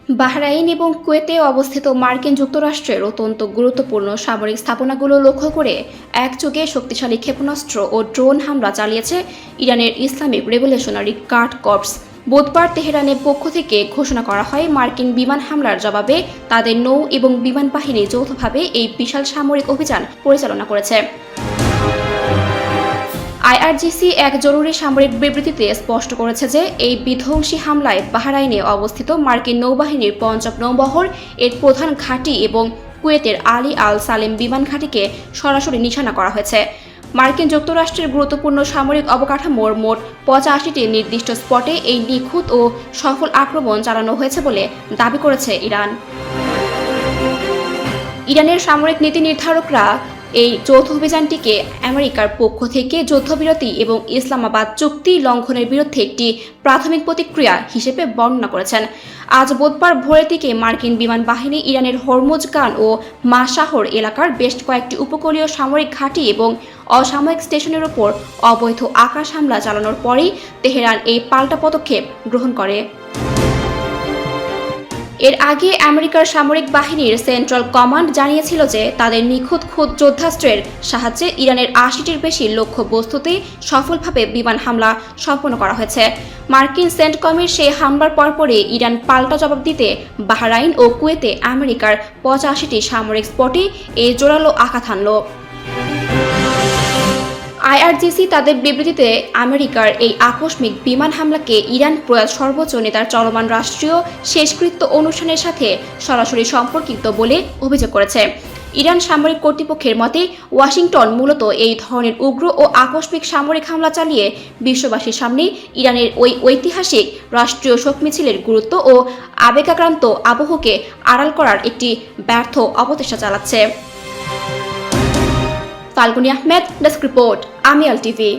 Bahrain এবং কুয়েতে অবস্থিত মার্কিন যুক্তরাষ্ট্রের অত্যন্ত গুরুত্বপূর্ণ সামরিক স্থাপনাগুলো লক্ষ্য করে একযোগে শক্তিশালী ক্ষেপণাস্ত্র ও ড্রোন হামলা চালিয়েছে ইরানের ইসলামিক রেভলিউশনারি গার্ড কর্পস। বুধবার তেহরানের পক্ষ থেকে ঘোষণা করা হয়, মার্কিন বিমান হামলার জবাবে তাদের নৌ এবং বিমান বাহিনী যৌথভাবে এই বিশাল সামরিক অভিযান পরিচালনা করেছে। আইআরজিসি এক জরুরি সামরিক বিবৃতিতে স্পষ্ট করেছে যে এই বিধ্বংসী হামলায় বাহরাইনে অবস্থিত মার্কিন নৌবাহিনীর পঞ্চম নৌবহর, এর প্রধান ঘাঁটি এবং কুয়েতের আলী আল সালেম বিমান ঘাঁটিকে সরাসরি নিশানা করা হয়েছে। মার্কিন যুক্তরাষ্ট্রের গুরুত্বপূর্ণ সামরিক অবকাঠামোর মোট 85টি নির্দিষ্ট স্পটে এই নিখুঁত ও সফল আক্রমণ চালানো হয়েছে বলে দাবি করেছে ইরান। ইরানের সামরিক নীতি নির্ধারকরা এই যৌথ অভিযানটিকে আমেরিকার পক্ষ থেকে যুদ্ধবিরতি এবং ইসলামাবাদ চুক্তি লঙ্ঘনের বিরুদ্ধে একটি প্রাথমিক প্রতিক্রিয়া হিসেবে বর্ণনা করেছেন। আজ বুধবার ভোরের দিকে মার্কিন বিমান বাহিনী ইরানের হরমুজগান ও মাশাহর এলাকার বেশ কয়েকটি উপকূলীয় সামরিক ঘাঁটি এবং অসামরিক স্টেশনের ওপর অবৈধ আকাশ হামলা চালানোর পরেই তেহরান এই পাল্টা পদক্ষেপ গ্রহণ করে। এর আগে আমেরিকার সামরিক বাহিনীর সেন্ট্রাল কমান্ড জানিয়েছিল যে তাদের নিখুঁত যোদ্ধাস্ত্রের সাহায্যে ইরানের ৮০টির বেশি লক্ষ্য বস্তুতে সফলভাবে বিমান হামলা সম্পন্ন করা হয়েছে। মার্কিন সেন্টকমের সেই হামলার পরপরই ইরান পাল্টা জবাব দিতে বাহরাইন ও কুয়েতে আমেরিকার ৮৫টি সামরিক স্পটে এই জোরালো আঘাত হানল। আইআরজিসি তাদের বিবৃতিতে আমেরিকার এই আকস্মিক বিমান হামলাকে ইরান প্রয়াত সর্বোচ্চ নেতার চলমান রাষ্ট্রীয় শেষকৃত্য অনুষ্ঠানের সাথে সরাসরি সম্পর্কিত বলে অভিযোগ করেছে। ইরান সামরিক কর্তৃপক্ষের মতে ওয়াশিংটন মূলত এই ধরনের উগ্র ও আকস্মিক সামরিক হামলা চালিয়ে বিশ্ববাসীর সামনে ইরানের ওই ঐতিহাসিক রাষ্ট্রীয় শোক মিছিলের গুরুত্ব ও আবেগাক্রান্ত আবহকে আড়াল করার একটি ব্যর্থ অপচেষ্টা চালাচ্ছে। ফাল্গুনী আহমেদ, ডেস্ক রিপোর্ট, আমিয়াল টিভি।